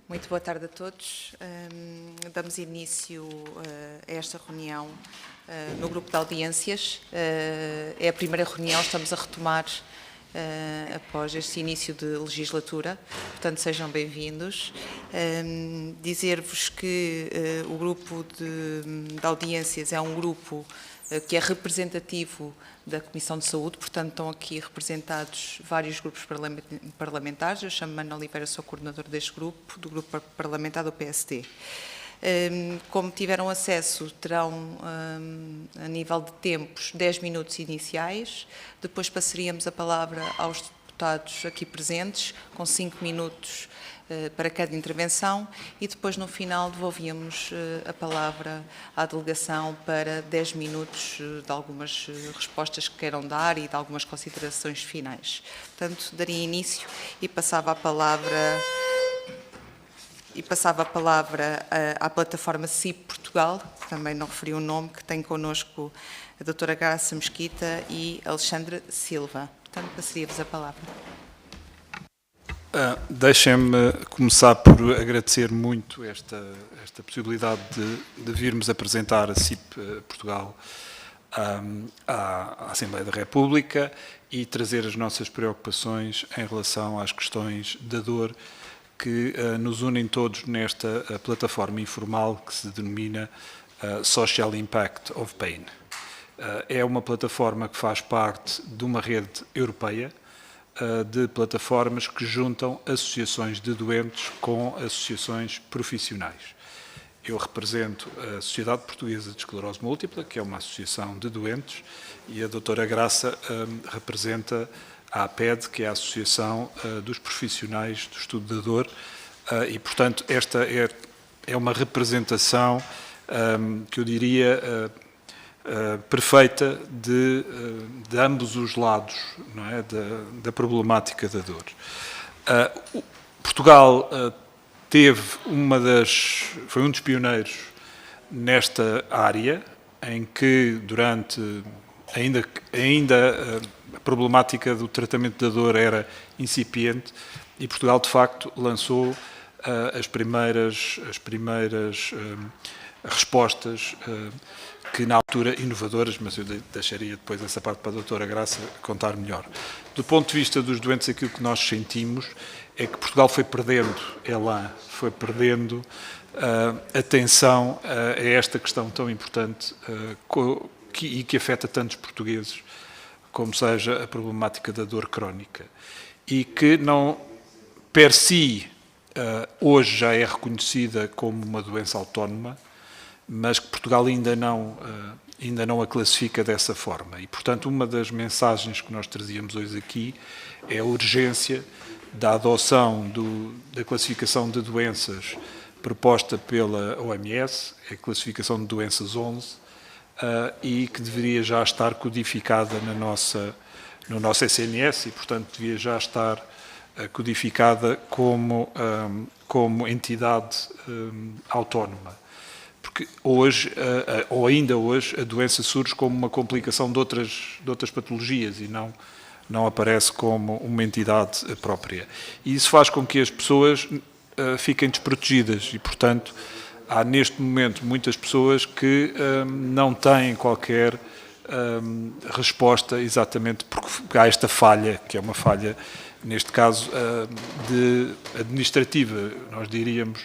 Muito boa tarde a todos. Damos início a esta reunião no grupo de audiências. É a primeira reunião, estamos a retomar após este início de legislatura, portanto sejam bem-vindos. Dizer-vos que o grupo de audiências é um grupo que é representativo da Comissão de Saúde, portanto estão aqui representados vários grupos parlamentares. Eu chamo-me Ana Oliveira, sou coordenadora deste grupo, do grupo parlamentar do PSD. Como tiveram acesso, terão, a nível de tempos, 10 minutos iniciais, depois passaríamos a palavra aos deputados aqui presentes, com 5 minutos para cada intervenção, e depois, no final, devolvíamos a palavra à delegação para 10 minutos de algumas respostas que queiram dar e de algumas considerações finais. Portanto, daria início e passava a palavra à plataforma CIP Portugal, que também não referi o nome, que tem connosco a doutora Graça Mesquita e Alexandre Silva. Portanto, passaria-vos a palavra. Deixem-me começar por agradecer muito esta possibilidade de virmos apresentar a CIP Portugal à Assembleia da República e trazer as nossas preocupações em relação às questões da dor que nos unem todos nesta plataforma informal que se denomina Social Impact of Pain. É uma plataforma que faz parte de uma rede europeia de plataformas que juntam associações de doentes com associações profissionais. Eu represento a Sociedade Portuguesa de Esclerose Múltipla, que é uma associação de doentes, e a doutora Graça representa a APED, que é a Associação dos Profissionais do Estudo da Dor, e, portanto, esta é uma representação que eu diria perfeita de ambos os lados, não é, da problemática da dor. Portugal foi um dos pioneiros nesta área, em que ainda a problemática do tratamento da dor era incipiente, e Portugal de facto lançou as primeiras respostas que na altura inovadoras, mas eu deixaria depois essa parte para a doutora Graça contar melhor. Do ponto de vista dos doentes, aquilo que nós sentimos é que Portugal foi perdendo foi perdendo atenção a esta questão tão importante e que afeta tantos portugueses, como seja a problemática da dor crónica, e que não, per si, hoje já é reconhecida como uma doença autónoma, mas que Portugal ainda não a classifica dessa forma. E, portanto, uma das mensagens que nós trazíamos hoje aqui é a urgência da adoção da classificação de doenças proposta pela OMS, é a classificação de doenças 11, e que deveria já estar codificada no nosso SNS e, portanto, devia já estar codificada como entidade autónoma. Porque hoje, ou ainda hoje, a doença surge como uma complicação de outras patologias e não aparece como uma entidade própria. E isso faz com que as pessoas fiquem desprotegidas e, portanto, há neste momento muitas pessoas que não têm qualquer resposta, exatamente porque há esta falha, que é uma falha, neste caso, administrativa, nós diríamos,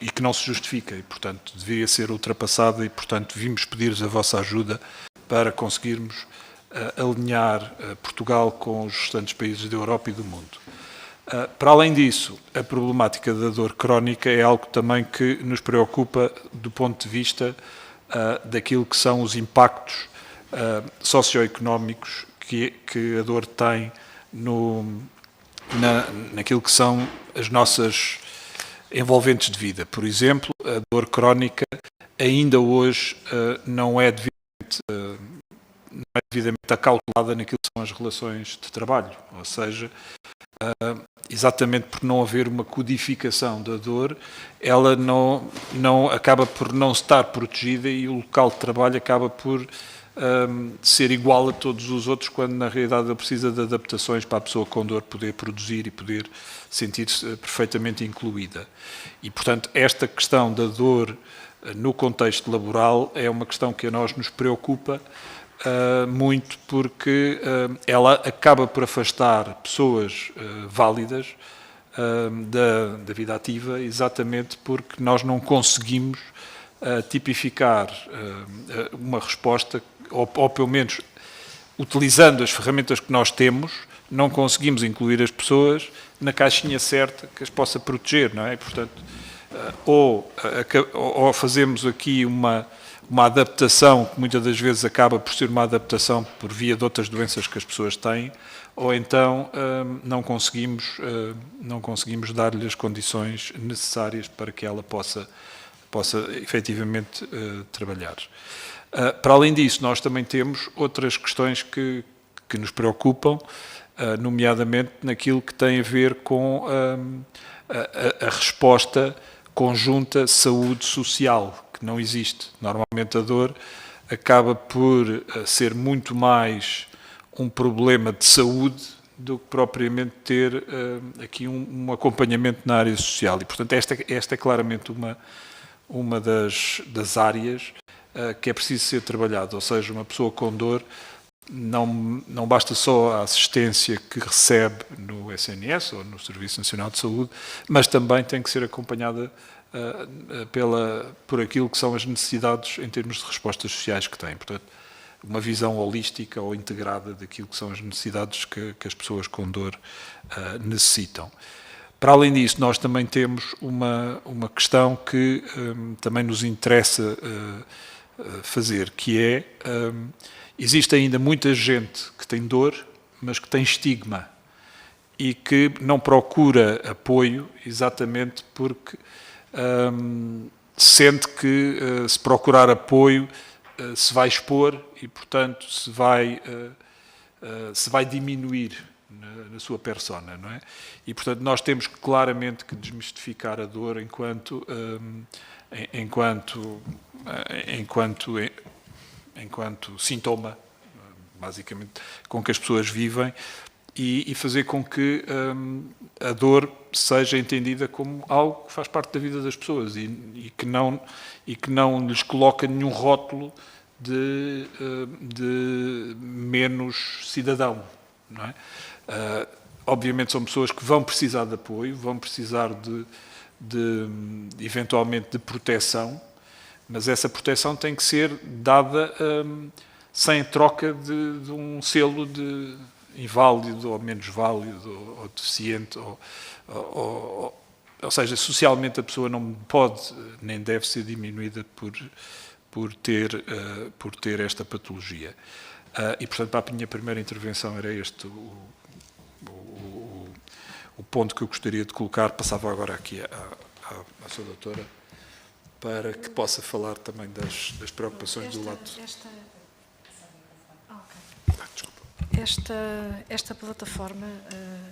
e que não se justifica, e, portanto, deveria ser ultrapassada, e, portanto, vimos pedir-vos a vossa ajuda para conseguirmos alinhar Portugal com os restantes países da Europa e do mundo. Para além disso, a problemática da dor crónica é algo também que nos preocupa do ponto de vista daquilo que são os impactos socioeconómicos que a dor tem naquilo que são as nossas envolventes de vida. Por exemplo, a dor crónica ainda hoje não é devidamente acautelada naquilo que são as relações de trabalho, ou seja, exatamente por não haver uma codificação da dor, ela não acaba por não estar protegida e o local de trabalho acaba por ser igual a todos os outros, quando na realidade ele precisa de adaptações para a pessoa com dor poder produzir e poder sentir-se perfeitamente incluída. E, portanto, esta questão da dor no contexto laboral é uma questão que a nós nos preocupa muito, porque ela acaba por afastar pessoas válidas da vida ativa, exatamente porque nós não conseguimos tipificar uma resposta, ou pelo menos utilizando as ferramentas que nós temos, não conseguimos incluir as pessoas na caixinha certa que as possa proteger, não é? Portanto, ou fazemos aqui uma adaptação que muitas das vezes acaba por ser uma adaptação por via de outras doenças que as pessoas têm, ou então não conseguimos dar-lhe as condições necessárias para que ela possa efetivamente trabalhar. Para além disso, nós também temos outras questões que nos preocupam, nomeadamente naquilo que tem a ver com a resposta conjunta saúde social, que não existe. Normalmente a dor acaba por ser muito mais um problema de saúde do que propriamente ter aqui um acompanhamento na área social. E, portanto, esta é claramente uma das áreas que é preciso ser trabalhada. Ou seja, uma pessoa com dor não basta só a assistência que recebe no SNS ou no Serviço Nacional de Saúde, mas também tem que ser acompanhada por aquilo que são as necessidades em termos de respostas sociais que tem. Portanto, uma visão holística ou integrada daquilo que são as necessidades que as pessoas com dor necessitam. Para além disso, nós também temos uma questão que também nos interessa fazer, que é, existe ainda muita gente que tem dor, mas que tem estigma e que não procura apoio exatamente porque sente que se procurar apoio se vai expor e, portanto, se vai diminuir na sua persona, não é? E, portanto, nós temos claramente que desmistificar a dor enquanto sintoma, basicamente, com que as pessoas vivem e fazer com que a dor seja entendida como algo que faz parte da vida das pessoas e que não lhes coloca nenhum rótulo de menos cidadão, não é? Obviamente são pessoas que vão precisar de apoio, vão precisar eventualmente de proteção, mas essa proteção tem que ser dada sem troca de um selo de inválido ou menos válido ou deficiente, ou seja, socialmente a pessoa não pode nem deve ser diminuída por ter esta patologia. E, portanto, para a minha primeira intervenção era este o ponto que eu gostaria de colocar. Passava agora aqui à sua doutora, para que possa falar também das preocupações do lado... Desculpa. Esta plataforma,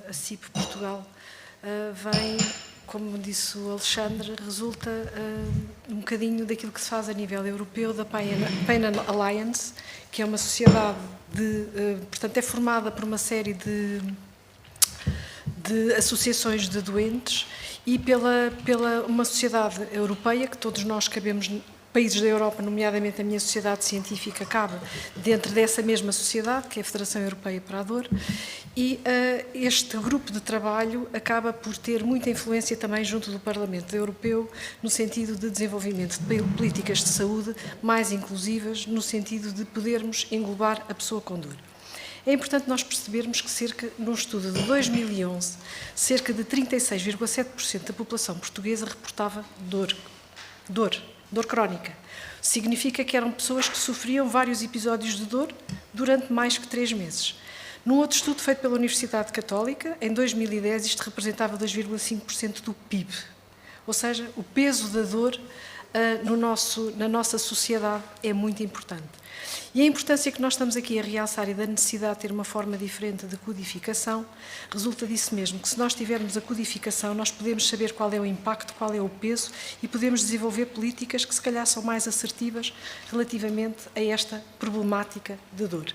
a CIP Portugal, vem, como disse o Alexandre, resulta um bocadinho daquilo que se faz a nível europeu da Pain Alliance, que é uma sociedade portanto, é formada por uma série de associações de doentes e pela uma sociedade europeia, que todos nós cabemos, países da Europa, nomeadamente a minha sociedade científica, cabe dentro dessa mesma sociedade, que é a Federação Europeia para a Dor, e este grupo de trabalho acaba por ter muita influência também junto do Parlamento Europeu, no sentido de desenvolvimento de políticas de saúde mais inclusivas, no sentido de podermos englobar a pessoa com dor. É importante nós percebermos que num estudo de 2011, cerca de 36,7% da população portuguesa reportava dor crónica. Significa que eram pessoas que sofriam vários episódios de dor durante mais que 3 meses. Num outro estudo feito pela Universidade Católica, em 2010, isto representava 2,5% do PIB. Ou seja, o peso da dor na nossa sociedade é muito importante. E a importância que nós estamos aqui a realçar e da necessidade de ter uma forma diferente de codificação, resulta disso mesmo, que se nós tivermos a codificação, nós podemos saber qual é o impacto, qual é o peso e podemos desenvolver políticas que se calhar são mais assertivas relativamente a esta problemática de dor.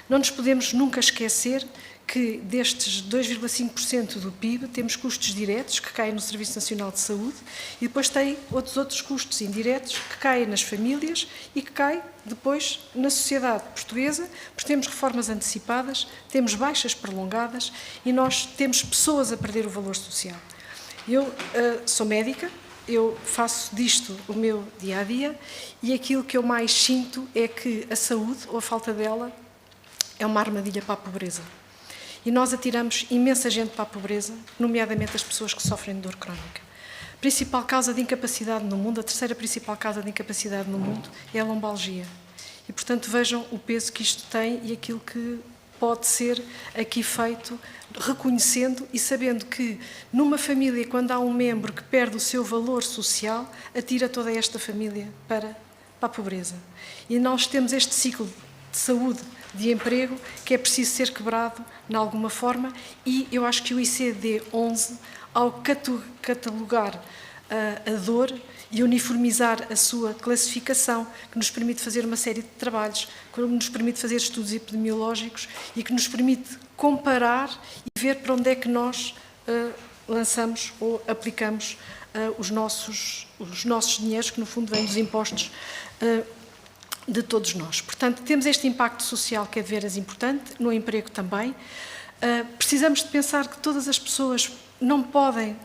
Não nos podemos nunca esquecer que destes 2,5% do PIB temos custos diretos que caem no Serviço Nacional de Saúde e depois tem outros custos indiretos que caem nas famílias e que caem depois na sociedade portuguesa, porque temos reformas antecipadas, temos baixas prolongadas e nós temos pessoas a perder o valor social. Eu sou médica, eu faço disto o meu dia-a-dia e aquilo que eu mais sinto é que a saúde, ou a falta dela, é uma armadilha para a pobreza. E nós atiramos imensa gente para a pobreza, nomeadamente as pessoas que sofrem de dor crónica. A principal causa de incapacidade no mundo, a terceira principal causa de incapacidade no mundo é a lombalgia. E, portanto, vejam o peso que isto tem e aquilo que pode ser aqui feito, reconhecendo e sabendo que numa família, quando há um membro que perde o seu valor social, atira toda esta família para a pobreza. E nós temos este ciclo de saúde, de emprego, que é preciso ser quebrado de alguma forma e eu acho que o ICD-11, ao catalogar a dor e uniformizar a sua classificação, que nos permite fazer uma série de trabalhos, que nos permite fazer estudos epidemiológicos e que nos permite comparar e ver para onde é que nós lançamos ou aplicamos os nossos dinheiros, que no fundo vêm dos impostos de todos nós. Portanto, temos este impacto social que é de veras importante, no emprego também. Precisamos de pensar que todas as pessoas não podem...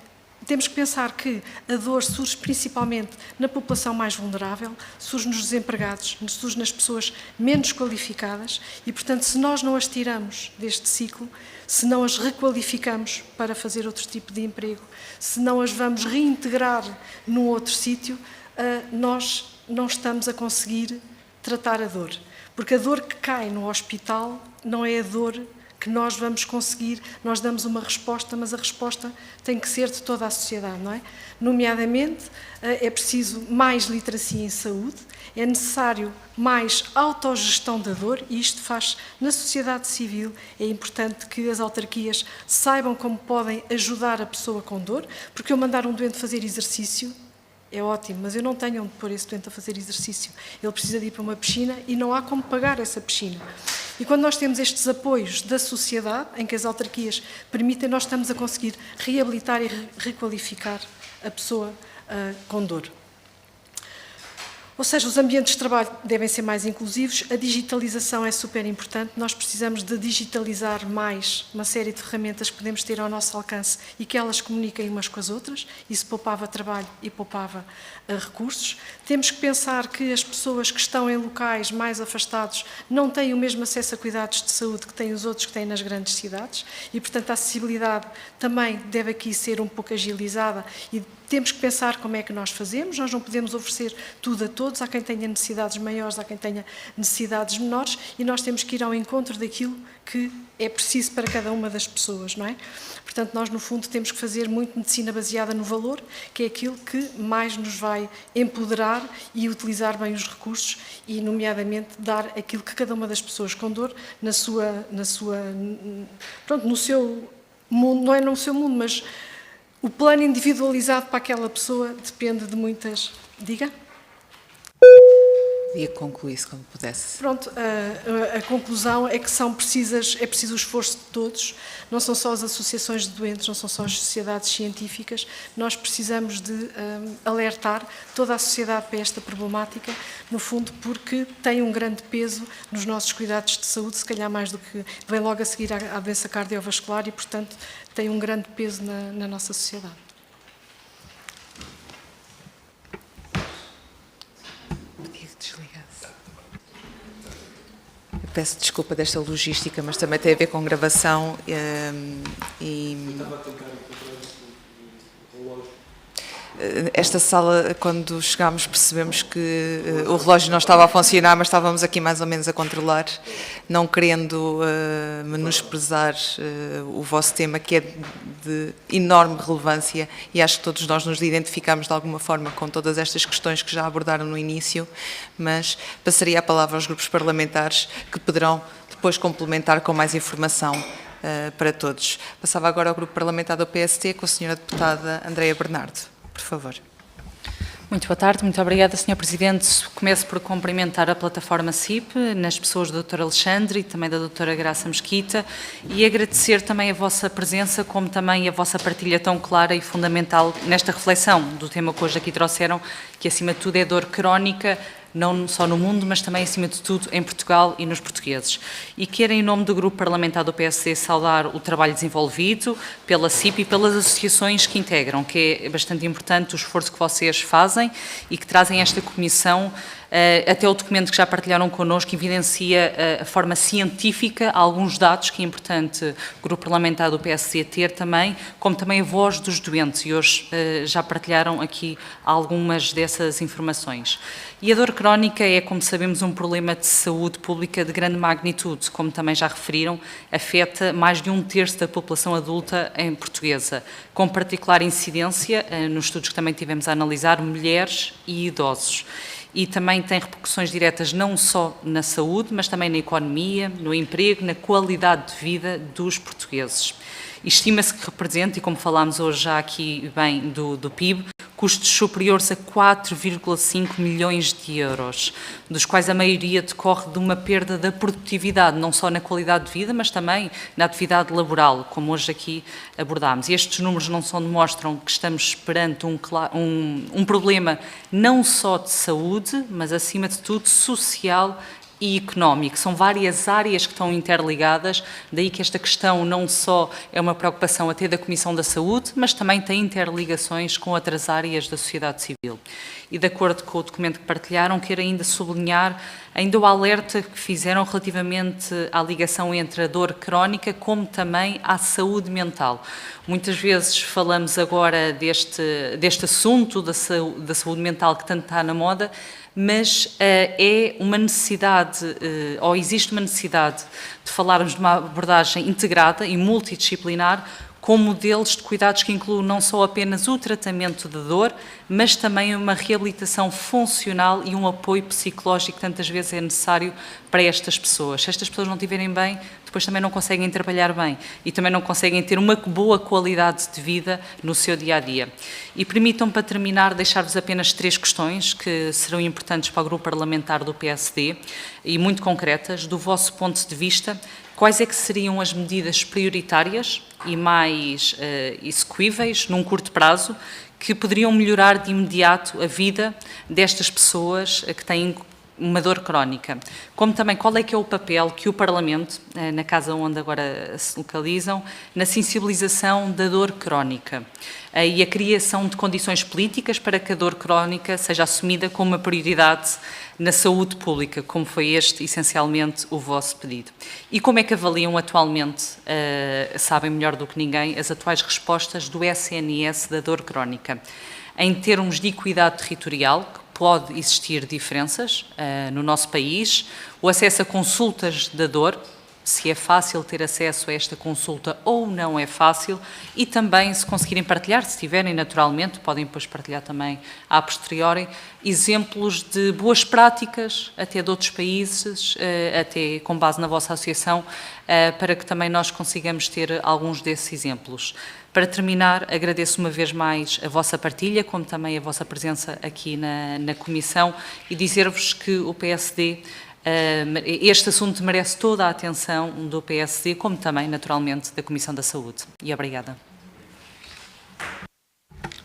Temos que pensar que a dor surge principalmente na população mais vulnerável, surge nos desempregados, surge nas pessoas menos qualificadas e, portanto, se nós não as tiramos deste ciclo, se não as requalificamos para fazer outro tipo de emprego, se não as vamos reintegrar num outro sítio, nós não estamos a conseguir tratar a dor, porque a dor que cai no hospital não é a dor que nós vamos conseguir, nós damos uma resposta, mas a resposta tem que ser de toda a sociedade, não é? Nomeadamente, é preciso mais literacia em saúde, é necessário mais autogestão da dor, e isto faz na sociedade civil. É importante que as autarquias saibam como podem ajudar a pessoa com dor, porque eu mandar um doente fazer exercício é ótimo, mas eu não tenho onde pôr esse doente a fazer exercício. Ele precisa de ir para uma piscina e não há como pagar essa piscina. E quando nós temos estes apoios da sociedade, em que as autarquias permitem, nós estamos a conseguir reabilitar e requalificar a pessoa com dor. Ou seja, os ambientes de trabalho devem ser mais inclusivos, a digitalização é super importante, nós precisamos de digitalizar mais uma série de ferramentas que podemos ter ao nosso alcance e que elas comuniquem umas com as outras, isso poupava trabalho e poupava recursos. Temos que pensar que as pessoas que estão em locais mais afastados não têm o mesmo acesso a cuidados de saúde que têm os outros que têm nas grandes cidades e, portanto, a acessibilidade também deve aqui ser um pouco agilizada e temos que pensar como é que nós fazemos, nós não podemos oferecer tudo a todos, há quem tenha necessidades maiores, há quem tenha necessidades menores e nós temos que ir ao encontro daquilo que é preciso para cada uma das pessoas, não é? Portanto, nós no fundo temos que fazer muito medicina baseada no valor, que é aquilo que mais nos vai empoderar e utilizar bem os recursos e, nomeadamente, dar aquilo que cada uma das pessoas com dor, no seu mundo, não é no seu mundo, mas o plano individualizado para aquela pessoa depende de muitas... Diga? Podia concluir se como pudesse. Pronto, a conclusão é que é preciso o esforço de todos, não são só as associações de doentes, não são só as sociedades científicas, nós precisamos de alertar toda a sociedade para esta problemática, no fundo porque tem um grande peso nos nossos cuidados de saúde, se calhar mais do que vem logo a seguir à doença cardiovascular e, portanto, tem um grande peso na nossa sociedade. Peço desculpa desta logística, mas também tem a ver com gravação e... esta sala, quando chegámos, percebemos que o relógio não estava a funcionar, mas estávamos aqui mais ou menos a controlar, não querendo menosprezar o vosso tema, que é de enorme relevância, e acho que todos nós nos identificamos de alguma forma com todas estas questões que já abordaram no início, mas passaria a palavra aos grupos parlamentares, que poderão depois complementar com mais informação para todos. Passava agora ao grupo parlamentar do PST, com a senhora deputada Andreia Bernardo. Por favor. Muito boa tarde, muito obrigada, Sr. Presidente. Começo por cumprimentar a plataforma CIP, nas pessoas do Dr. Alexandre e também da Dra. Graça Mesquita, e agradecer também a vossa presença, como também a vossa partilha tão clara e fundamental nesta reflexão do tema que hoje aqui trouxeram, que acima de tudo é dor crónica, não só no mundo, mas também, acima de tudo, em Portugal e nos portugueses. E quero, em nome do Grupo Parlamentar do PSD, saudar o trabalho desenvolvido pela CIP e pelas associações que integram, que é bastante importante o esforço que vocês fazem e que trazem esta comissão. Até o documento que já partilharam connosco evidencia a forma científica, alguns dados que é importante o Grupo Parlamentar do PSD ter também, como também a voz dos doentes, e hoje já partilharam aqui algumas dessas informações. E a dor crónica é, como sabemos, um problema de saúde pública de grande magnitude, como também já referiram, afeta mais de 1/3 da população adulta em portuguesa, com particular incidência, nos estudos que também tivemos a analisar, mulheres e idosos. E também tem repercussões diretas não só na saúde, mas também na economia, no emprego, na qualidade de vida dos portugueses. Estima-se que representa, e como falámos hoje já aqui bem do PIB, custos superiores a 4,5 milhões de euros, dos quais a maioria decorre de uma perda da produtividade, não só na qualidade de vida, mas também na atividade laboral, como hoje aqui abordámos. E estes números não só demonstram que estamos perante um problema não só de saúde, mas acima de tudo social e económico. São várias áreas que estão interligadas, daí que esta questão não só é uma preocupação até da Comissão da Saúde, mas também tem interligações com outras áreas da sociedade civil. E de acordo com o documento que partilharam, quero ainda sublinhar ainda o alerta que fizeram relativamente à ligação entre a dor crónica como também à saúde mental. Muitas vezes falamos agora deste assunto da saúde mental que tanto está na moda, mas é uma necessidade, ou existe uma necessidade de falarmos de uma abordagem integrada e multidisciplinar com modelos de cuidados que incluam não só apenas o tratamento da dor, mas também uma reabilitação funcional e um apoio psicológico que tantas vezes é necessário para estas pessoas. Se estas pessoas não estiverem bem, depois também não conseguem trabalhar bem e também não conseguem ter uma boa qualidade de vida no seu dia-a-dia. E permitam-me, para terminar, deixar-vos apenas 3 questões que serão importantes para o Grupo Parlamentar do PSD e muito concretas, do vosso ponto de vista. Quais é que seriam as medidas prioritárias e mais execuíveis, num curto prazo, que poderiam melhorar de imediato a vida destas pessoas que têm uma dor crónica? Como também, qual é que é o papel que o Parlamento, na casa onde agora se localizam, na sensibilização da dor crónica e a criação de condições políticas para que a dor crónica seja assumida como uma prioridade na saúde pública, como foi este, essencialmente, o vosso pedido? E como é que avaliam atualmente, sabem melhor do que ninguém, as atuais respostas do SNS da dor crónica? Em termos de equidade territorial, pode existir diferenças no nosso país, o acesso a consultas da dor, se é fácil ter acesso a esta consulta ou não é fácil, e também, se conseguirem partilhar, se tiverem naturalmente, podem depois partilhar também a posteriori, exemplos de boas práticas, até de outros países, até com base na vossa associação, para que também nós consigamos ter alguns desses exemplos. Para terminar, agradeço uma vez mais a vossa partilha, como também a vossa presença aqui na Comissão, e dizer-vos que o PSD, este assunto merece toda a atenção do PSD, como também, naturalmente, da Comissão da Saúde. E obrigada.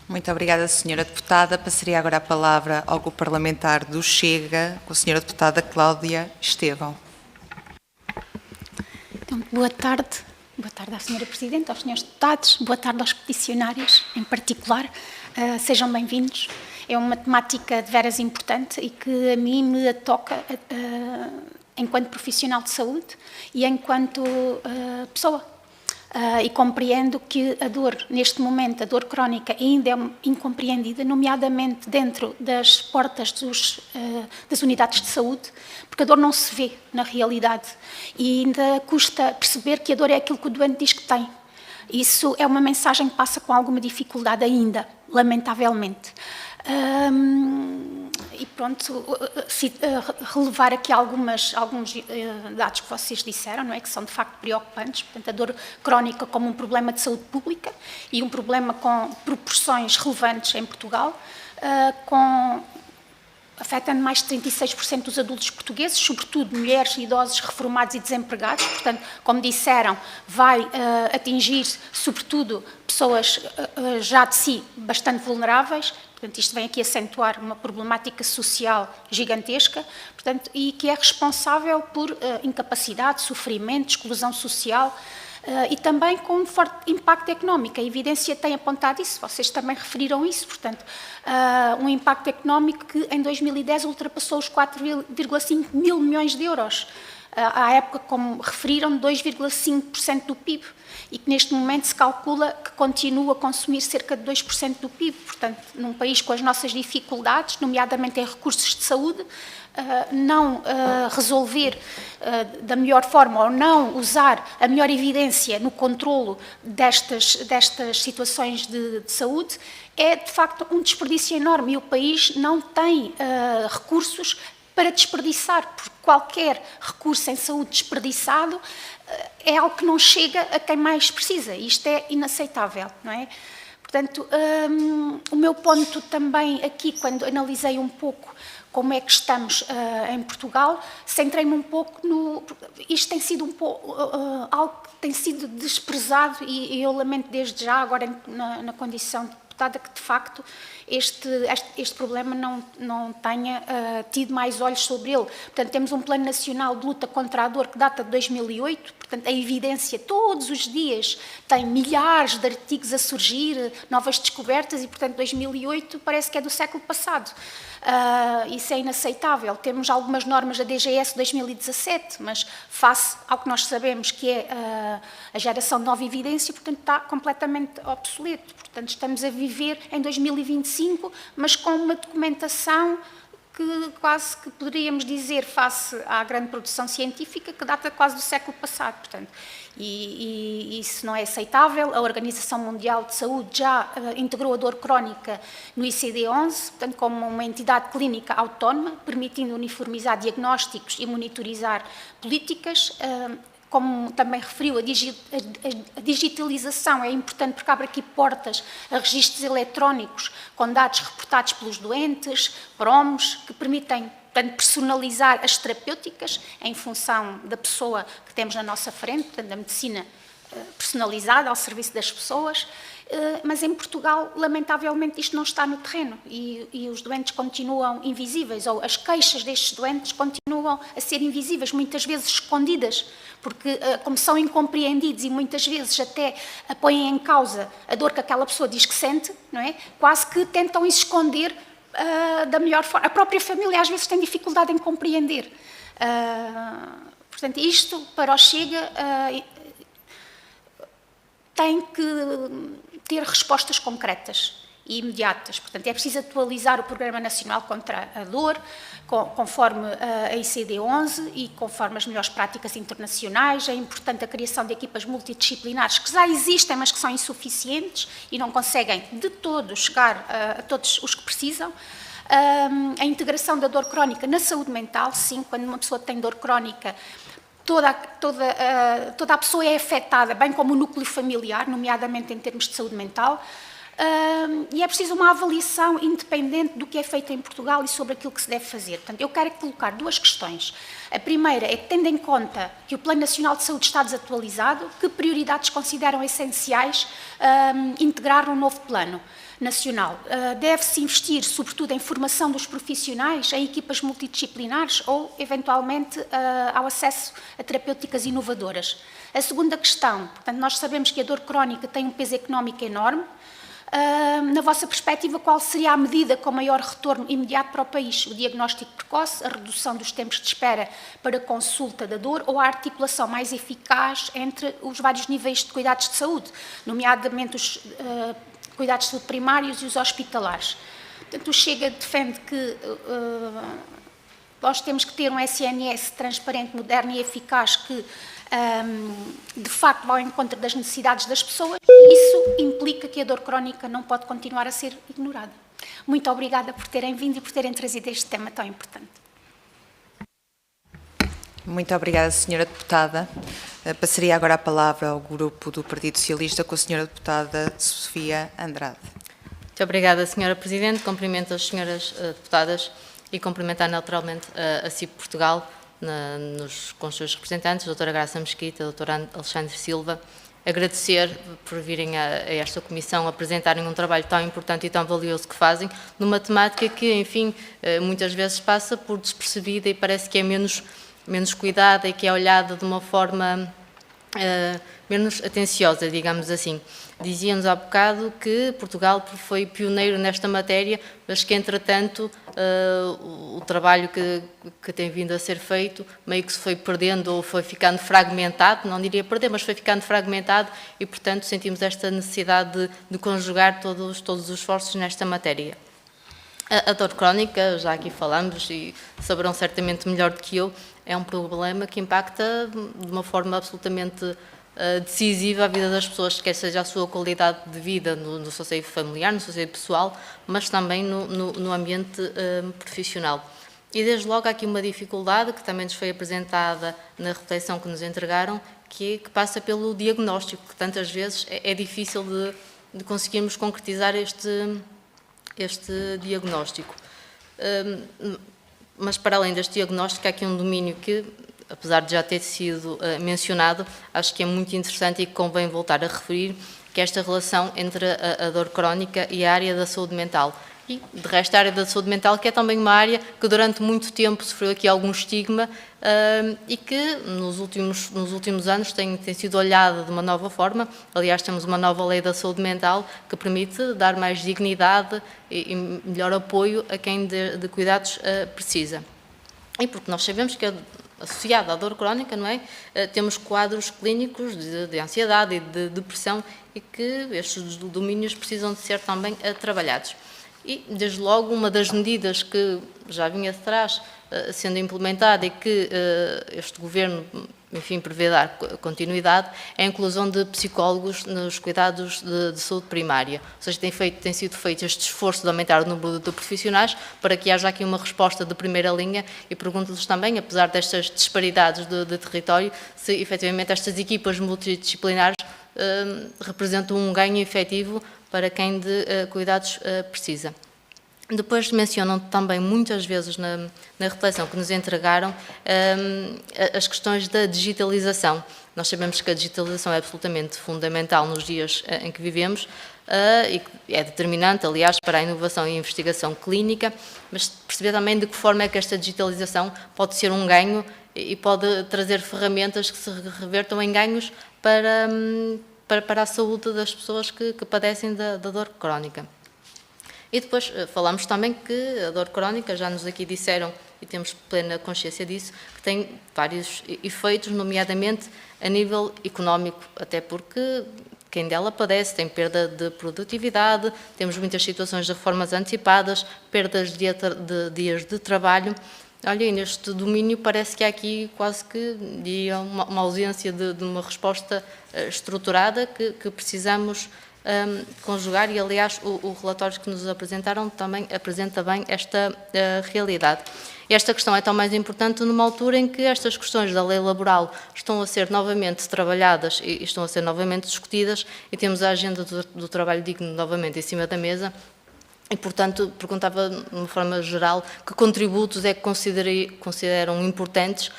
Muito obrigada, Sra. Deputada. Passaria agora a palavra ao Grupo Parlamentar do Chega, com a Sra. Deputada Cláudia Estevão. Então, boa tarde. Boa tarde à Sra. Presidente, aos Srs. Deputados, boa tarde aos peticionários, em particular. Sejam bem-vindos. É uma temática de veras importante e que a mim me toca enquanto profissional de saúde e enquanto pessoa. e compreendo que a dor, neste momento, a dor crónica ainda é incompreendida, nomeadamente dentro das portas das unidades de saúde, porque a dor não se vê na realidade e ainda custa perceber que a dor é aquilo que o doente diz que tem. Isso é uma mensagem que passa com alguma dificuldade ainda, lamentavelmente. E pronto, relevar aqui alguns dados que vocês disseram, não é? Que são de facto preocupantes. Portanto, a dor crónica como um problema de saúde pública e um problema com proporções relevantes em Portugal, afetando mais de 36% dos adultos portugueses, sobretudo mulheres, idosos, reformados e desempregados. Portanto, como disseram, vai atingir sobretudo pessoas já de si bastante vulneráveis. Portanto, isto vem aqui acentuar uma problemática social gigantesca, portanto, e que é responsável por incapacidade, sofrimento, exclusão social e também com um forte impacto económico. A evidência tem apontado isso, vocês também referiram isso, portanto, um impacto económico que em 2010 ultrapassou os 4,5 mil milhões de euros. À época, como referiram, 2,5% do PIB, e que neste momento se calcula que continua a consumir cerca de 2% do PIB. Portanto, num país com as nossas dificuldades, nomeadamente em recursos de saúde, não resolver da melhor forma ou não usar a melhor evidência no controlo destas situações de saúde é, de facto, um desperdício enorme, e o país não tem recursos para desperdiçar, porque qualquer recurso em saúde desperdiçado é algo que não chega a quem mais precisa. Isto é inaceitável, não é? Portanto, o meu ponto também aqui, quando analisei um pouco como é que estamos em Portugal, centrei-me um pouco no... Isto tem sido um pouco algo que tem sido desprezado e eu lamento desde já, agora na condição de deputada, que de facto este problema não tenha tido mais olhos sobre ele. Portanto, temos um Plano Nacional de Luta contra a Dor que data de 2008, portanto, a evidência todos os dias tem milhares de artigos a surgir, novas descobertas, e, portanto, 2008 parece que é do século passado. Isso é inaceitável. Temos algumas normas da DGS de 2017, mas face ao que nós sabemos que é a geração de nova evidência, portanto, está completamente obsoleto. Portanto, estamos a viver em 2025, mas com uma documentação que quase que poderíamos dizer, face à grande produção científica, que data quase do século passado. Portanto, e isso não é aceitável. A Organização Mundial de Saúde já integrou a dor crónica no ICD-11, portanto, como uma entidade clínica autónoma, permitindo uniformizar diagnósticos e monitorizar políticas. Como também referiu, a digitalização é importante porque abre aqui portas a registros eletrónicos com dados reportados pelos doentes, PROMs, que permitem, portanto, personalizar as terapêuticas em função da pessoa que temos na nossa frente, portanto, a medicina personalizada ao serviço das pessoas. Mas em Portugal, lamentavelmente, isto não está no terreno e os doentes continuam invisíveis, ou as queixas destes doentes continuam a ser invisíveis, muitas vezes escondidas, porque como são incompreendidos e muitas vezes até põem em causa a dor que aquela pessoa diz que sente, não é? Quase que tentam esconder da melhor forma. A própria família às vezes tem dificuldade em compreender. Portanto, isto para o Chega tem que ter respostas concretas e imediatas. Portanto, é preciso atualizar o Programa Nacional contra a Dor, conforme a ICD-11 e conforme as melhores práticas internacionais. É importante a criação de equipas multidisciplinares que já existem, mas que são insuficientes e não conseguem de todo chegar a todos os que precisam. A integração da dor crónica na saúde mental, sim, quando uma pessoa tem dor crónica, toda a pessoa é afetada, bem como o núcleo familiar, nomeadamente em termos de saúde mental, e é preciso uma avaliação independente do que é feito em Portugal e sobre aquilo que se deve fazer. Portanto, eu quero colocar duas questões. A primeira é que, tendo em conta que o Plano Nacional de Saúde está desatualizado, que prioridades consideram essenciais integrar num novo plano nacional? Deve-se investir, sobretudo, em formação dos profissionais, em equipas multidisciplinares ou, eventualmente, ao acesso a terapêuticas inovadoras? A segunda questão, portanto, nós sabemos que a dor crónica tem um peso económico enorme, Na vossa perspectiva, qual seria a medida com maior retorno imediato para o país? O diagnóstico precoce, a redução dos tempos de espera para consulta da dor ou a articulação mais eficaz entre os vários níveis de cuidados de saúde, nomeadamente os cuidados de saúde primários e os hospitalares? Portanto, o Chega defende que nós temos que ter um SNS transparente, moderno e eficaz que, de facto, vá ao encontro das necessidades das pessoas, e isso implica que a dor crónica não pode continuar a ser ignorada. Muito obrigada por terem vindo e por terem trazido este tema tão importante. Muito obrigada, Sra. Deputada. Passaria agora a palavra ao grupo do Partido Socialista com a Sra. Deputada Sofia Andrade. Muito obrigada, Sra. Presidente. Cumprimento as senhoras deputadas e cumprimentar naturalmente a CIP Portugal com os seus representantes, a doutora Graça Mesquita, a doutora Alexandre Silva. Agradecer por virem a esta comissão apresentarem um trabalho tão importante e tão valioso que fazem, numa temática que, enfim, muitas vezes passa por despercebida e parece que é menos cuidada e que é olhada de uma forma menos atenciosa, digamos assim. Dizíamos há bocado que Portugal foi pioneiro nesta matéria, mas que, entretanto, o trabalho que tem vindo a ser feito meio que se foi perdendo ou foi ficando fragmentado, não diria perder, mas foi ficando fragmentado e, portanto, sentimos esta necessidade de conjugar todos os esforços nesta matéria. A dor crónica, já aqui falamos e saberão certamente melhor do que eu, é um problema que impacta de uma forma absolutamente decisiva a vida das pessoas, quer seja a sua qualidade de vida no seu seio familiar, no seu seio pessoal, mas também no ambiente profissional. E desde logo há aqui uma dificuldade que também nos foi apresentada na reflexão que nos entregaram, que passa pelo diagnóstico, que tantas vezes é difícil de conseguirmos concretizar este diagnóstico. Mas para além deste diagnóstico há aqui um domínio que, apesar de já ter sido mencionado, acho que é muito interessante e que convém voltar a referir, que é esta relação entre a dor crónica e a área da saúde mental. E, de resto, a área da saúde mental, que é também uma área que durante muito tempo sofreu aqui algum estigma e que nos últimos anos tem sido olhada de uma nova forma. Aliás, temos uma nova lei da saúde mental que permite dar mais dignidade e melhor apoio a quem de cuidados precisa. E porque nós sabemos que associado à dor crónica, não é? Temos quadros clínicos de ansiedade e de depressão e que estes domínios precisam de ser também trabalhados. E, desde logo, uma das medidas que já vinha de trás sendo implementada e que este Governo, enfim, prevê dar continuidade, é a inclusão de psicólogos nos cuidados de saúde primária. Ou seja, tem sido feito este esforço de aumentar o número de profissionais para que haja aqui uma resposta de primeira linha e pergunto-lhes também, apesar destas disparidades de território, se efetivamente estas equipas multidisciplinares representam um ganho efetivo para quem de cuidados precisa. Depois mencionam também muitas vezes na reflexão que nos entregaram as questões da digitalização. Nós sabemos que a digitalização é absolutamente fundamental nos dias em que vivemos e é determinante, aliás, para a inovação e a investigação clínica, mas perceber também de que forma é que esta digitalização pode ser um ganho e pode trazer ferramentas que se revertam em ganhos para a saúde das pessoas que padecem da dor crónica. E depois falamos também que a dor crónica, já nos aqui disseram, e temos plena consciência disso, que tem vários efeitos, nomeadamente a nível económico, até porque quem dela padece tem perda de produtividade, temos muitas situações de reformas antecipadas, perdas de dias de trabalho. Olha, e neste domínio parece que há aqui quase que uma ausência de uma resposta estruturada que precisamos conjugar e, aliás, o relatório que nos apresentaram também apresenta bem esta realidade. Esta questão é tão mais importante numa altura em que estas questões da lei laboral estão a ser novamente trabalhadas e estão a ser novamente discutidas e temos a agenda do trabalho digno novamente em cima da mesa. E, portanto, perguntava de uma forma geral que contributos é que consideram importantes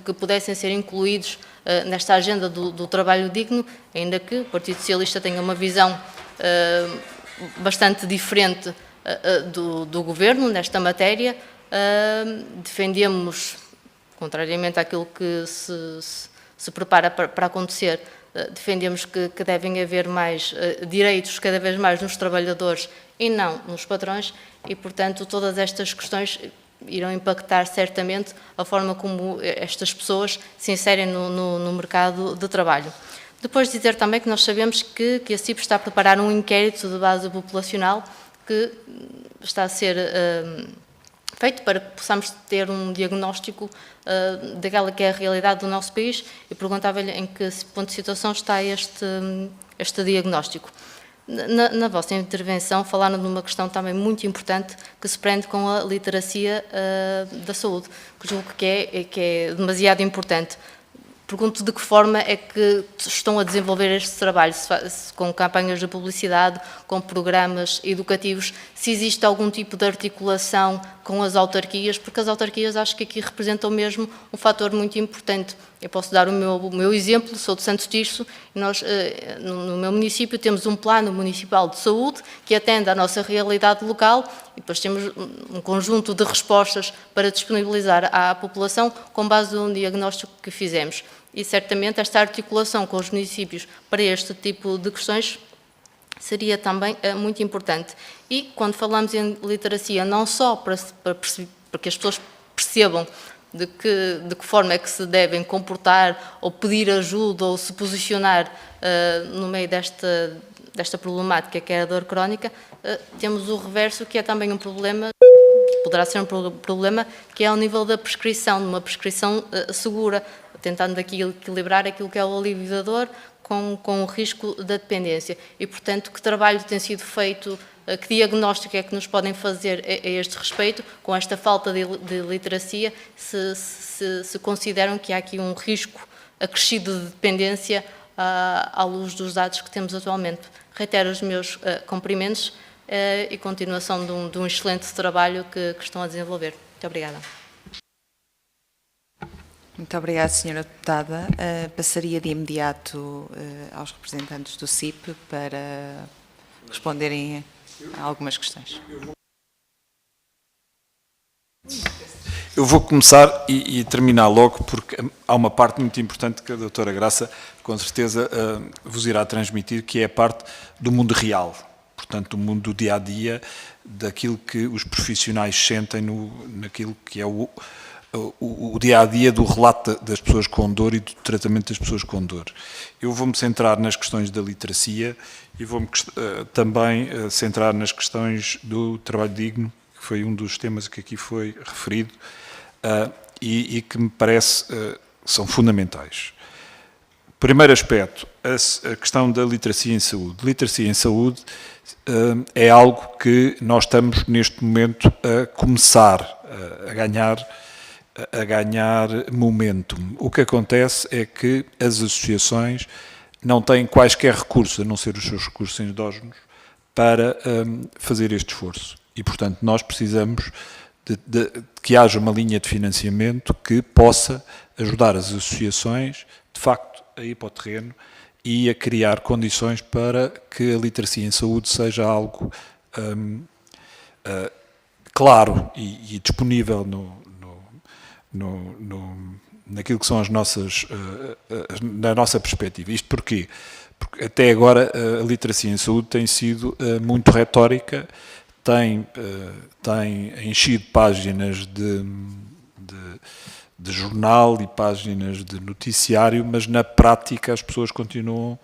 que pudessem ser incluídos nesta agenda do trabalho digno, ainda que o Partido Socialista tenha uma visão bastante diferente do Governo nesta matéria. Defendemos, contrariamente àquilo que se prepara para acontecer, defendemos que devem haver mais direitos, cada vez mais nos trabalhadores e não nos patrões, e, portanto, todas estas questões irão impactar certamente a forma como estas pessoas se inserem no mercado de trabalho. Depois dizer também que nós sabemos que a CIP está a preparar um inquérito de base populacional que está a ser feito para que possamos ter um diagnóstico daquela que é a realidade do nosso país, e perguntava-lhe em que ponto de situação está este diagnóstico. Na vossa intervenção falaram de uma questão também muito importante que se prende com a literacia da saúde, que julgo que é demasiado importante. Pergunto de que forma é que estão a desenvolver este trabalho, com campanhas de publicidade, com programas educativos, se existe algum tipo de articulação com as autarquias, porque as autarquias acho que aqui representam mesmo um fator muito importante. Eu posso dar o meu exemplo, sou de Santo Tirso, e nós no meu município temos um plano municipal de saúde que atende à nossa realidade local, e depois temos um conjunto de respostas para disponibilizar à população com base num diagnóstico que fizemos. E certamente esta articulação com os municípios para este tipo de questões seria também muito importante. E quando falamos em literacia, não só para que as pessoas percebam de que forma é que se devem comportar ou pedir ajuda ou se posicionar no meio desta problemática que é a dor crónica, temos o reverso, que é também um problema, poderá ser um problema, que é ao nível da prescrição, de uma prescrição segura, tentando aqui equilibrar aquilo que é o alívio da dor com o risco da dependência. E, portanto, que trabalho tem sido feito, que diagnóstico é que nos podem fazer a este respeito, com esta falta de literacia, se consideram que há aqui um risco acrescido de dependência à luz dos dados que temos atualmente. Reitero os meus cumprimentos e continuação de um excelente trabalho que estão a desenvolver. Muito obrigada. Muito obrigada, Sra. Deputada. Passaria de imediato aos representantes do CIP para responderem a algumas questões. Eu vou começar e terminar logo, porque há uma parte muito importante que a doutora Graça, com certeza, vos irá transmitir, que é a parte do mundo real, portanto, do mundo do dia-a-dia, daquilo que os profissionais sentem naquilo que é o dia-a-dia do relato das pessoas com dor e do tratamento das pessoas com dor. Eu vou-me centrar nas questões da literacia e vou-me também centrar nas questões do trabalho digno, que foi um dos temas que aqui foi referido e que me parece são fundamentais. Primeiro aspecto, a questão da literacia em saúde. Literacia em saúde é algo que nós estamos neste momento a começar a ganhar momentum. O que acontece é que as associações não têm quaisquer recursos, a não ser os seus recursos endógenos, para fazer este esforço. E, portanto, nós precisamos de que haja uma linha de financiamento que possa ajudar as associações, de facto, a ir para o terreno e a criar condições para que a literacia em saúde seja algo claro e disponível naquilo que são as nossas, na nossa perspectiva. Isto porquê? Porque até agora a literacia em saúde tem sido muito retórica, tem enchido páginas de jornal e páginas de noticiário, mas na prática as pessoas continuam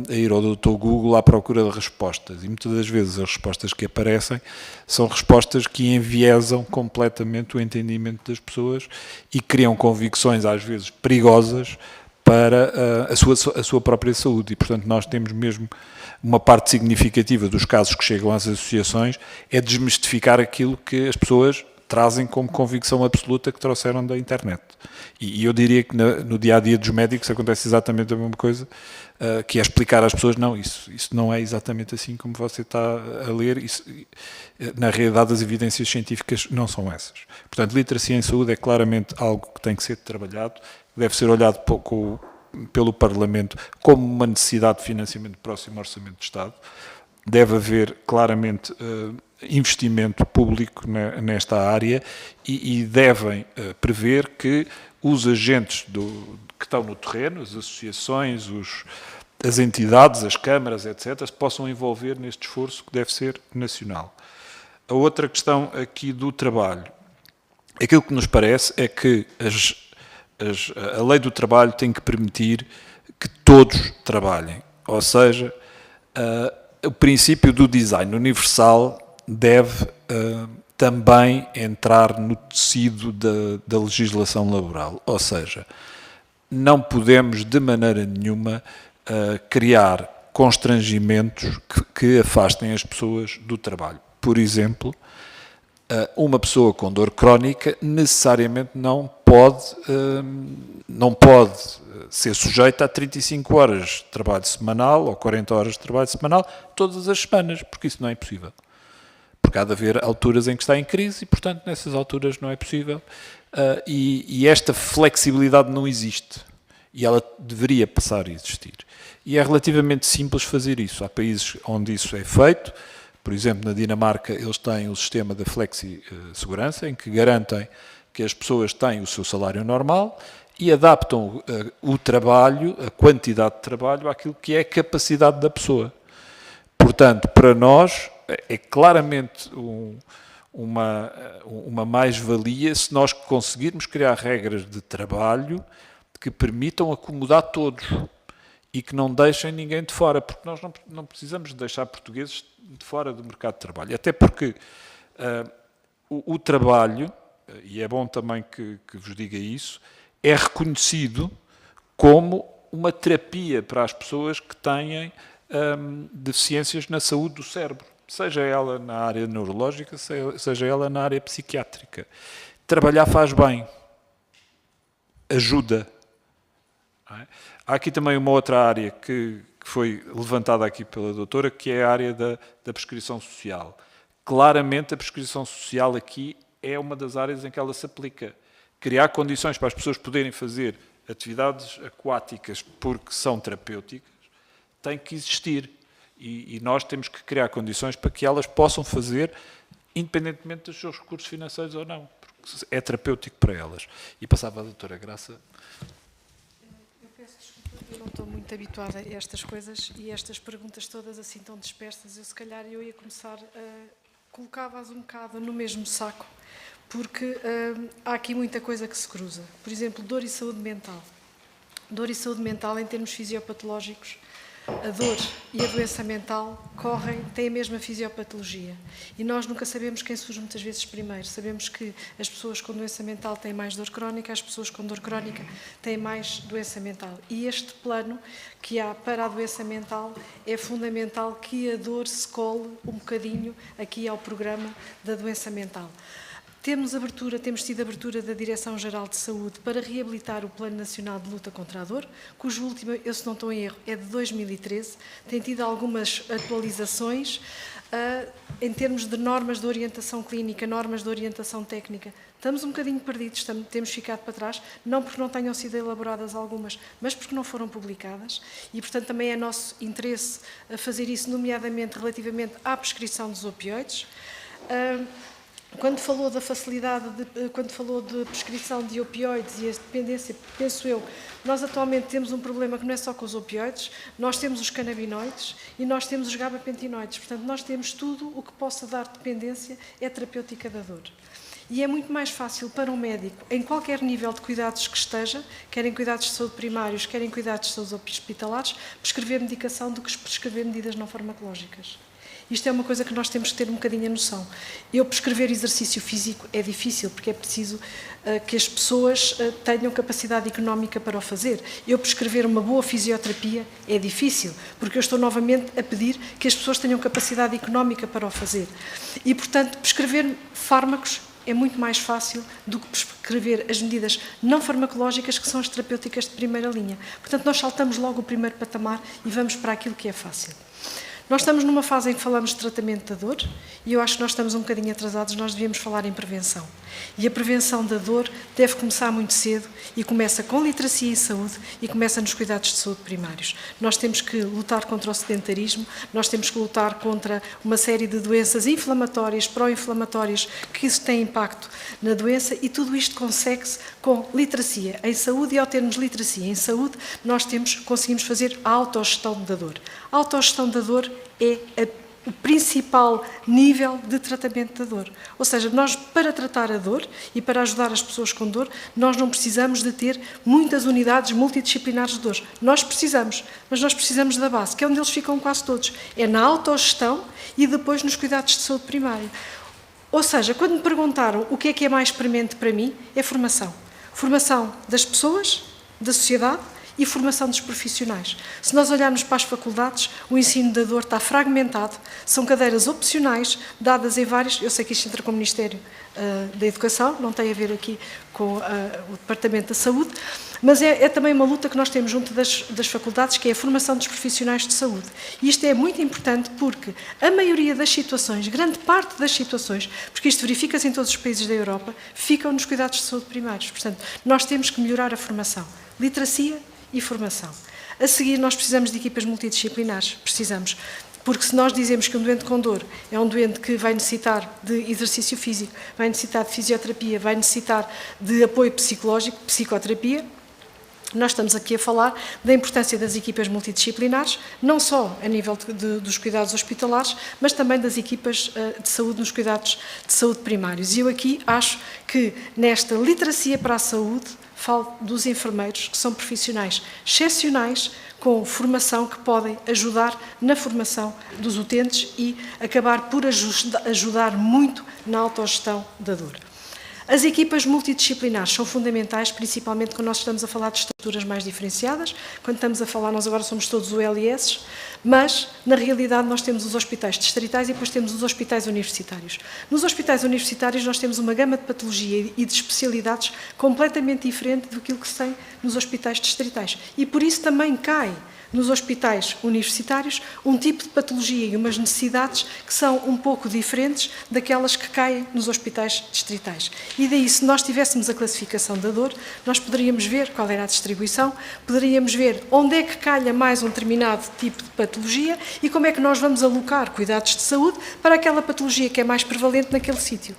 a ir ao Dr. Google à procura de respostas, e muitas das vezes as respostas que aparecem são respostas que enviesam completamente o entendimento das pessoas e criam convicções às vezes perigosas para a sua própria saúde. E, portanto, nós temos mesmo uma parte significativa dos casos que chegam às associações é desmistificar aquilo que as pessoas trazem como convicção absoluta que trouxeram da internet. E eu diria que no dia-a-dia dos médicos acontece exatamente a mesma coisa, que é explicar às pessoas, não, isso não é exatamente assim como você está a ler, na realidade as evidências científicas não são essas. Portanto, literacia em saúde é claramente algo que tem que ser trabalhado, deve ser olhado pelo Parlamento como uma necessidade de financiamento do próximo Orçamento de Estado, deve haver claramente investimento público nesta área e devem prever que os agentes que estão no terreno, as associações, as entidades, as câmaras, etc., se possam envolver neste esforço que deve ser nacional. A outra questão aqui do trabalho. Aquilo que nos parece é que a lei do trabalho tem que permitir que todos trabalhem. Ou seja, o princípio do design universal deve também entrar no tecido da legislação laboral. Ou seja, não podemos de maneira nenhuma criar constrangimentos que afastem as pessoas do trabalho. Por exemplo, uma pessoa com dor crónica necessariamente não pode ser sujeita a 35 horas de trabalho semanal ou 40 horas de trabalho semanal todas as semanas, porque isso não é possível. Porque há de haver alturas em que está em crise e, portanto, nessas alturas não é possível. E esta flexibilidade não existe. E ela deveria passar a existir. E é relativamente simples fazer isso. Há países onde isso é feito. Por exemplo, na Dinamarca, eles têm o sistema da flexi-segurança, em que garantem que as pessoas têm o seu salário normal e adaptam o trabalho, a quantidade de trabalho, àquilo que é a capacidade da pessoa. Portanto, para nós, é claramente uma mais-valia se nós conseguirmos criar regras de trabalho que permitam acomodar todos e que não deixem ninguém de fora, porque nós não precisamos deixar portugueses de fora do mercado de trabalho. Até porque o trabalho, e é bom também que vos diga isso, é reconhecido como uma terapia para as pessoas que têm deficiências na saúde do cérebro, seja ela na área neurológica, seja ela na área psiquiátrica. Trabalhar faz bem, ajuda. Há aqui também uma outra área que foi levantada aqui pela doutora, que é a área da prescrição social. Claramente a prescrição social aqui é uma das áreas em que ela se aplica. Criar condições para as pessoas poderem fazer atividades aquáticas porque são terapêuticas tem que existir. E nós temos que criar condições para que elas possam fazer, independentemente dos seus recursos financeiros ou não, porque é terapêutico para elas. E passava a doutora Graça. Eu não estou muito habituada a estas coisas e estas perguntas todas assim tão dispersas. Se calhar eu ia começar colocava-as um bocado no mesmo saco, porque há aqui muita coisa que se cruza. Por exemplo, dor e saúde mental. Dor e saúde mental em termos fisiopatológicos. A dor e a doença mental têm a mesma fisiopatologia. E nós nunca sabemos quem surge muitas vezes primeiro. Sabemos que as pessoas com doença mental têm mais dor crónica, as pessoas com dor crónica têm mais doença mental. E este plano que há para a doença mental é fundamental que a dor se cole um bocadinho aqui ao programa da doença mental. Temos tido abertura da Direção-Geral de Saúde para reabilitar o Plano Nacional de Luta contra a Dor, cujo último, eu se não estou em erro, é de 2013. Tem tido algumas atualizações em termos de normas de orientação clínica, normas de orientação técnica. Estamos um bocadinho perdidos, temos ficado para trás, não porque não tenham sido elaboradas algumas, mas porque não foram publicadas. E, portanto, também é nosso interesse fazer isso, nomeadamente relativamente à prescrição dos opioides. Quando falou da facilidade, quando falou de prescrição de opioides e a dependência, penso eu, nós atualmente temos um problema que não é só com os opioides, nós temos os canabinoides e nós temos os gabapentinoides. Portanto, nós temos tudo o que possa dar dependência é terapêutica da dor. E é muito mais fácil para um médico, em qualquer nível de cuidados que esteja, quer em cuidados de saúde primários, quer em cuidados de saúde hospitalares, prescrever medicação do que prescrever medidas não farmacológicas. Isto é uma coisa que nós temos que ter um bocadinho a noção. Eu prescrever exercício físico é difícil, porque é preciso que as pessoas tenham capacidade económica para o fazer. Eu prescrever uma boa fisioterapia é difícil, porque eu estou novamente a pedir que as pessoas tenham capacidade económica para o fazer. E, portanto, prescrever fármacos é muito mais fácil do que prescrever as medidas não farmacológicas, que são as terapêuticas de primeira linha. Portanto, nós saltamos logo o primeiro patamar e vamos para aquilo que é fácil. Nós estamos numa fase em que falamos de tratamento da dor e eu acho que nós estamos um bocadinho atrasados, nós devíamos falar em prevenção. E a prevenção da dor deve começar muito cedo e começa com literacia em saúde e começa nos cuidados de saúde primários. Nós temos que lutar contra o sedentarismo, nós temos que lutar contra uma série de doenças inflamatórias, pró-inflamatórias, que isso tem impacto na doença e tudo isto consegue-se com literacia em saúde e ao termos literacia em saúde, nós conseguimos fazer a autogestão da dor. A autogestão da dor é o principal nível de tratamento da dor. Ou seja, nós, para tratar a dor e para ajudar as pessoas com dor, nós não precisamos de ter muitas unidades multidisciplinares de dor. Nós precisamos, mas nós precisamos da base, que é onde eles ficam quase todos. É na autogestão e depois nos cuidados de saúde primária. Ou seja, quando me perguntaram o que é mais premente para mim, é formação. Formação das pessoas, da sociedade, e formação dos profissionais. Se nós olharmos para as faculdades, o ensino da dor está fragmentado, são cadeiras opcionais, dadas em vários, eu sei que isto entra com o Ministério da Educação, não tem a ver aqui com o Departamento da Saúde, mas é também uma luta que nós temos junto das faculdades, que é a formação dos profissionais de saúde. E isto é muito importante porque a maioria das situações, grande parte das situações, porque isto verifica-se em todos os países da Europa, ficam nos cuidados de saúde primários. Portanto, nós temos que melhorar a formação. Literacia e formação. A seguir, nós precisamos de equipas multidisciplinares, precisamos, porque se nós dizemos que um doente com dor é um doente que vai necessitar de exercício físico, vai necessitar de fisioterapia, vai necessitar de apoio psicológico, psicoterapia, nós estamos aqui a falar da importância das equipas multidisciplinares, não só a nível dos cuidados hospitalares, mas também das equipas de saúde nos cuidados de saúde primários. E eu aqui acho que nesta literacia para a saúde, falo dos enfermeiros, que são profissionais excepcionais, com formação que podem ajudar na formação dos utentes e acabar por ajudar muito na autogestão da dor. As equipas multidisciplinares são fundamentais, principalmente quando nós estamos a falar de estruturas mais diferenciadas, quando estamos a falar, nós agora somos todos ULS, mas, na realidade, nós temos os hospitais distritais e depois temos os hospitais universitários. Nos hospitais universitários nós temos uma gama de patologia e de especialidades completamente diferente do que se tem nos hospitais distritais. E por isso também cai nos hospitais universitários um tipo de patologia e umas necessidades que são um pouco diferentes daquelas que caem nos hospitais distritais. E daí, se nós tivéssemos a classificação da dor, nós poderíamos ver qual era a distribuição, poderíamos ver onde é que calha mais um determinado tipo de patologia e como é que nós vamos alocar cuidados de saúde para aquela patologia que é mais prevalente naquele sítio.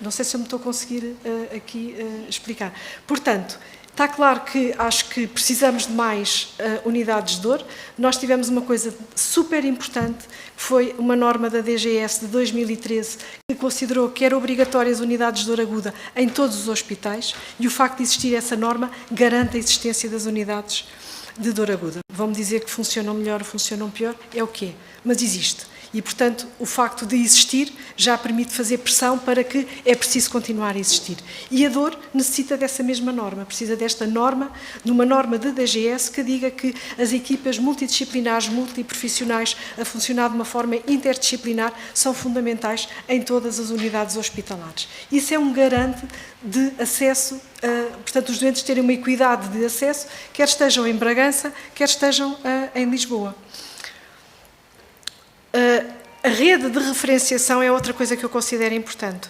Não sei se eu me estou a conseguir aqui explicar. Portanto, está claro que acho que precisamos de mais unidades de dor. Nós tivemos uma coisa super importante, que foi uma norma da DGS de 2013, que considerou que eram obrigatórias unidades de dor aguda em todos os hospitais, e o facto de existir essa norma garante a existência das unidades de dor aguda. Vão-me dizer que funcionam melhor ou funcionam pior, é o que é, mas existe. E, portanto, o facto de existir já permite fazer pressão para que é preciso continuar a existir. E a dor necessita dessa mesma norma, precisa desta norma, de uma norma da DGS que diga que as equipas multidisciplinares, multiprofissionais, a funcionar de uma forma interdisciplinar, são fundamentais em todas as unidades hospitalares. Isso é um garante de acesso, portanto, os doentes terem uma equidade de acesso, quer estejam em Bragança, quer estejam em Lisboa. A rede de referenciação é outra coisa que eu considero importante.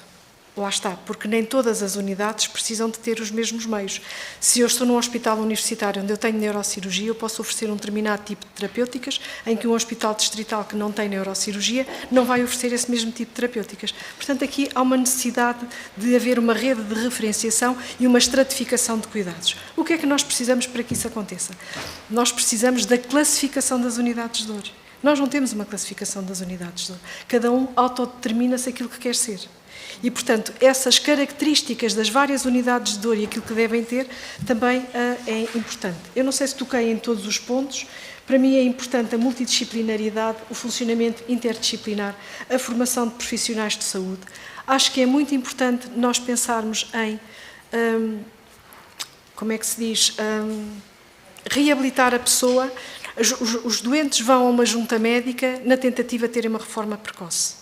Lá está, porque nem todas as unidades precisam de ter os mesmos meios. Se eu estou num hospital universitário onde eu tenho neurocirurgia, eu posso oferecer um determinado tipo de terapêuticas, em que um hospital distrital que não tem neurocirurgia não vai oferecer esse mesmo tipo de terapêuticas. Portanto, aqui há uma necessidade de haver uma rede de referenciação e uma estratificação de cuidados. O que é que nós precisamos para que isso aconteça? Nós precisamos da classificação das unidades de dor. Nós não temos uma classificação das unidades de dor. Cada um autodetermina-se aquilo que quer ser. E, portanto, essas características das várias unidades de dor e aquilo que devem ter também é importante. Eu não sei se toquei em todos os pontos. Para mim é importante a multidisciplinaridade, o funcionamento interdisciplinar, a formação de profissionais de saúde. Acho que é muito importante nós pensarmos em, como é que se diz, reabilitar a pessoa. Os doentes vão a uma junta médica na tentativa de terem uma reforma precoce.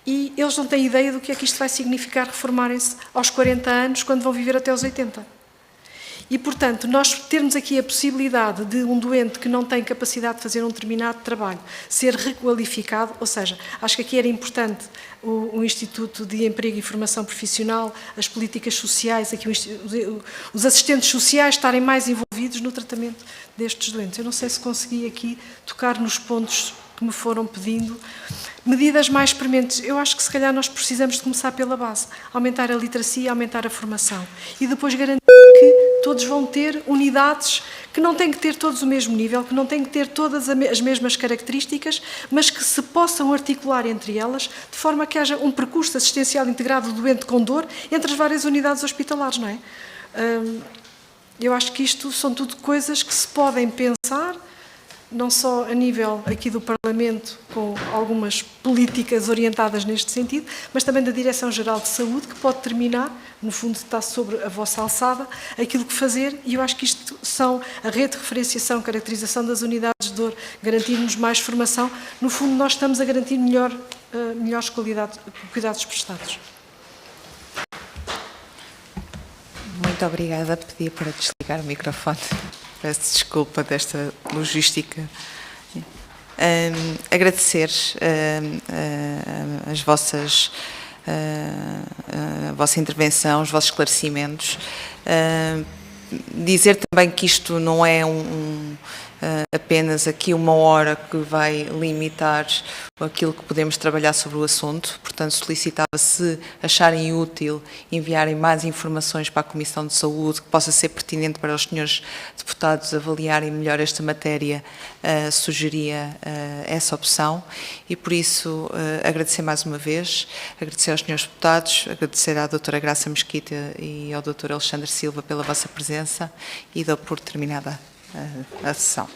E eles não têm ideia do que é que isto vai significar reformarem-se aos 40 anos, quando vão viver até aos 80. E, portanto, nós termos aqui a possibilidade de um doente que não tem capacidade de fazer um determinado trabalho ser requalificado, ou seja, acho que aqui era importante o Instituto de Emprego e Formação Profissional, as políticas sociais, aqui os assistentes sociais estarem mais envolvidos no tratamento destes doentes. Eu não sei se consegui aqui tocar nos pontos que me foram pedindo. Medidas mais prementes, eu acho que se calhar nós precisamos de começar pela base, aumentar a literacia, aumentar a formação e depois garantir que todos vão ter unidades que não têm que ter todos o mesmo nível, que não têm que ter todas as mesmas características, mas que se possam articular entre elas, de forma que haja um percurso assistencial integrado do doente com dor entre as várias unidades hospitalares, não é? Eu acho que isto são tudo coisas que se podem pensar, não só a nível aqui do Parlamento, com algumas políticas orientadas neste sentido, mas também da Direção-Geral de Saúde, que pode determinar, no fundo está sobre a vossa alçada, aquilo que fazer, e eu acho que isto são a rede de referenciação, caracterização das unidades de dor, garantir-nos mais formação, no fundo nós estamos a garantir melhores cuidados prestados. Muito obrigada. Pedia para desligar o microfone. Peço desculpa desta logística. Agradecer a vossa intervenção, os vossos esclarecimentos. Dizer também que isto não é apenas aqui uma hora que vai limitar aquilo que podemos trabalhar sobre o assunto, portanto solicitava, se acharem útil, enviarem mais informações para a Comissão de Saúde, que possa ser pertinente para os senhores deputados avaliarem melhor esta matéria, sugeria essa opção e por isso agradecer mais uma vez, agradecer aos senhores deputados, agradecer à doutora Graça Mesquita e ao doutor Alexandre Silva pela vossa presença e dou por terminada a sessão.